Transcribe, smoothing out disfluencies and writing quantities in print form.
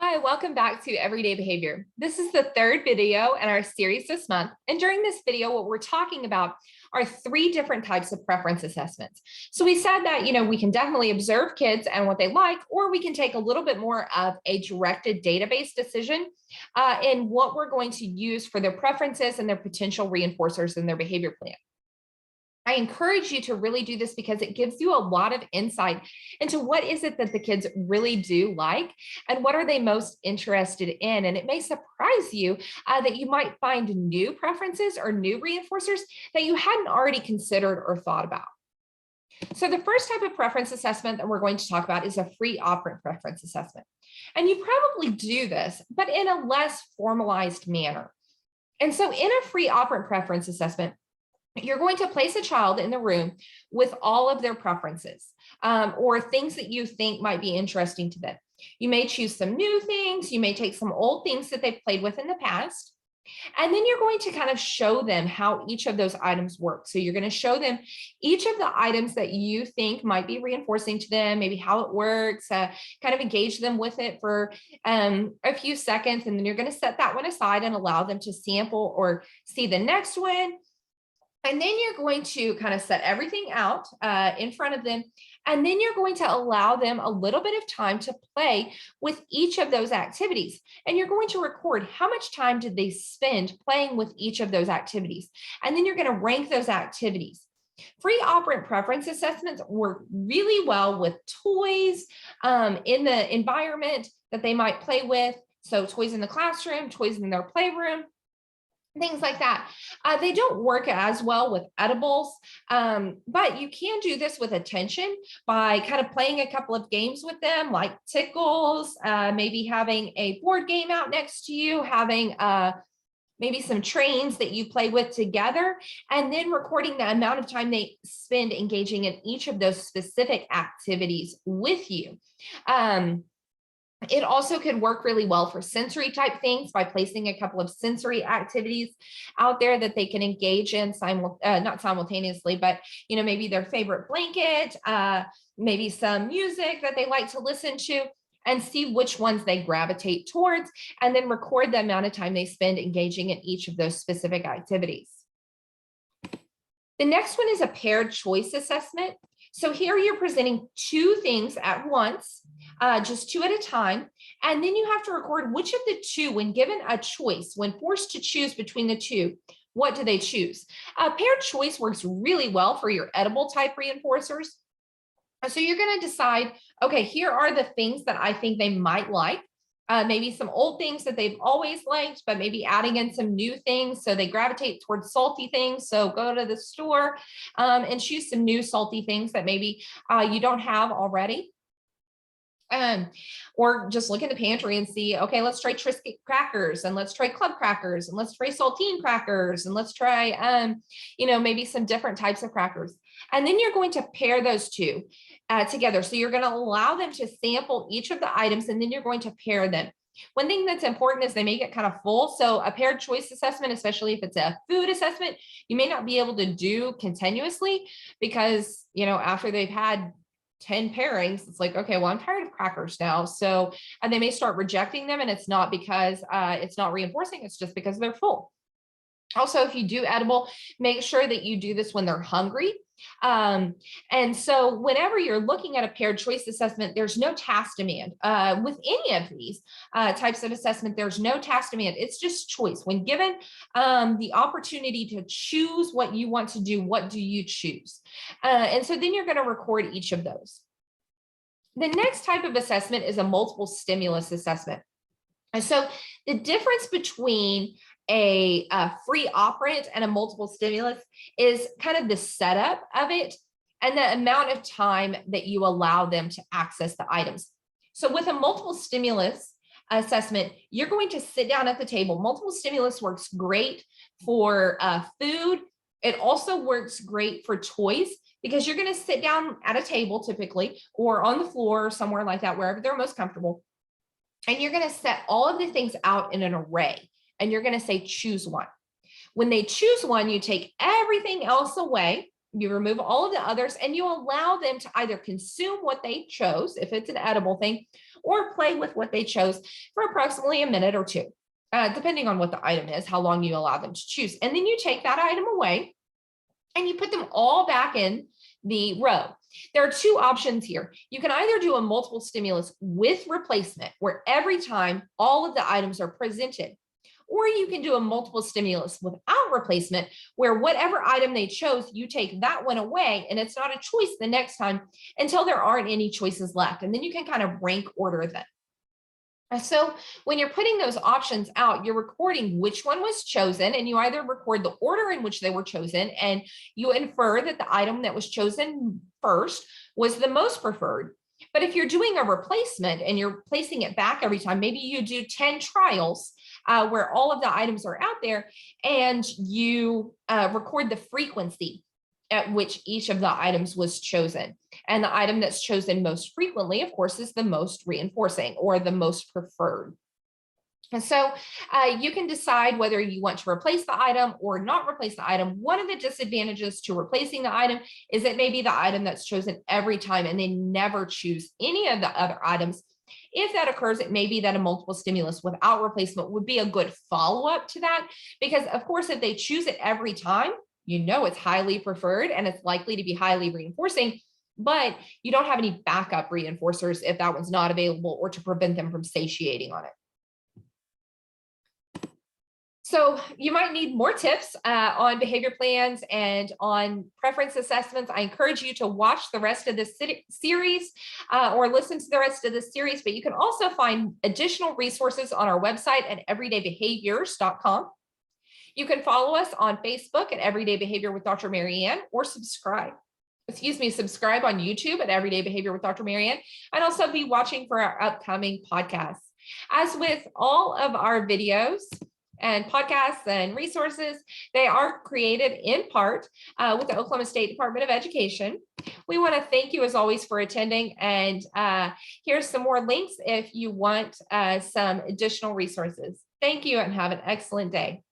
Hi, welcome back to Everyday Behavior. This is the third video in our series this month. And during this video, what we're talking about are three different types of preference assessments. So we said that, we can definitely observe kids and what they like, or we can take a little bit more of a directed database decision in what we're going to use for their preferences and their potential reinforcers in their behavior plan. I encourage you to really do this because it gives you a lot of insight into what is it that the kids really do like and what are they most interested in. And it may surprise you that you might find new preferences or new reinforcers that you hadn't already considered or thought about. So the first type of preference assessment that we're going to talk about is a free operant preference assessment. And you probably do this, but in a less formalized manner. And so in a free operant preference assessment, you're going to place a child in the room with all of their preferences or things that you think might be interesting to them. You may choose some new things. You may take some old things that they've played with in the past. And then you're going to kind of show them how each of those items work. So you're going to show them each of the items that you think might be reinforcing to them, maybe how it works, kind of engage them with it for a few seconds. And then you're going to set that one aside and allow them to sample or see the next one. And then you're going to kind of set everything out in front of them. And then you're going to allow them a little bit of time to play with each of those activities. And you're going to record how much time did they spend playing with each of those activities. And then you're going to rank those activities. Free operant preference assessments work really well with toys in the environment that they might play with. So toys in the classroom, toys in their playroom, things like that. They don't work as well with edibles, but you can do this with attention by kind of playing a couple of games with them, like tickles, maybe having a board game out next to you, having maybe some trains that you play with together, and then recording the amount of time they spend engaging in each of those specific activities with you. It also could work really well for sensory type things by placing a couple of sensory activities out there that they can engage in, not simultaneously, but maybe their favorite blanket, maybe some music that they like to listen to, and see which ones they gravitate towards, and then record the amount of time they spend engaging in each of those specific activities. The next one is a paired choice assessment. So here you're presenting two things at once, just two at a time. And then you have to record which of the two, when given a choice, when forced to choose between the two, what do they choose? Paired choice works really well for your edible type reinforcers. So you're going to decide, okay, here are the things that I think they might like. Maybe some old things that they've always liked, but maybe adding in some new things so they gravitate towards salty things. So go to the store and choose some new salty things that maybe you don't have already. Or just look in the pantry and see, okay, let's try Triscuit crackers, and let's try club crackers, and let's try saltine crackers, and let's try, maybe some different types of crackers. And then you're going to pair those two together. So you're going to allow them to sample each of the items, and then you're going to pair them. One thing that's important is they may get kind of full. So a paired choice assessment, especially if it's a food assessment, you may not be able to do continuously because, after they've had 10 pairings, it's like, okay, well, I'm tired of crackers now. So, and they may start rejecting them, and it's not because it's not reinforcing, it's just because they're full. Also, if you do edible, make sure that you do this when they're hungry. And so whenever you're looking at a paired choice assessment, there's no task demand. With any of these types of assessment, there's no task demand. It's just choice. When given the opportunity to choose what you want to do, what do you choose? And so then you're going to record each of those. The next type of assessment is a multiple stimulus assessment. And so the difference between a free operant and a multiple stimulus is kind of the setup of it and the amount of time that you allow them to access the items. So with a multiple stimulus assessment, you're going to sit down at the table. Multiple stimulus works great for food. It also works great for toys because you're going to sit down at a table typically, or on the floor or somewhere like that, wherever they're most comfortable. And you're going to set all of the things out in an array. And you're going to say, choose one. When they choose one, you take everything else away You remove all of the others and you allow them to either consume what they chose, if it's an edible thing, or play with what they chose for approximately a minute or two, depending on what the item is, how long you allow them to choose. And then you take that item away and you put them all back in the row. There are two options here. You can either do a multiple stimulus with replacement, where every time all of the items are presented, or you can do a multiple stimulus without replacement, where whatever item they chose, you take that one away and it's not a choice the next time until there aren't any choices left. And then you can kind of rank order them. So when you're putting those options out, you're recording which one was chosen, and you either record the order in which they were chosen, and you infer that the item that was chosen first was the most preferred. But if you're doing a replacement and you're placing it back every time, maybe you do 10 trials where all of the items are out there, and you record the frequency at which each of the items was chosen. And the item that's chosen most frequently, of course, is the most reinforcing or the most preferred. And so you can decide whether you want to replace the item or not replace the item. One of the disadvantages to replacing the item is that maybe the item that's chosen every time and they never choose any of the other items. If that occurs, it may be that a multiple stimulus without replacement would be a good follow-up to that, because of course, if they choose it every time, you know it's highly preferred and it's likely to be highly reinforcing, but you don't have any backup reinforcers if that one's not available, or to prevent them from satiating on it. So you might need more tips on behavior plans and on preference assessments. I encourage you to watch the rest of this series or listen to the rest of this series, but you can also find additional resources on our website at everydaybehaviors.com. You can follow us on Facebook at Everyday Behavior with Dr. Marianne, or subscribe on YouTube at Everyday Behavior with Dr. Marianne, and also be watching for our upcoming podcasts. As with all of our videos and podcasts and resources, they are created in part with the Oklahoma State Department of Education. We want to thank you as always for attending, and here's some more links if you want some additional resources. Thank you and have an excellent day.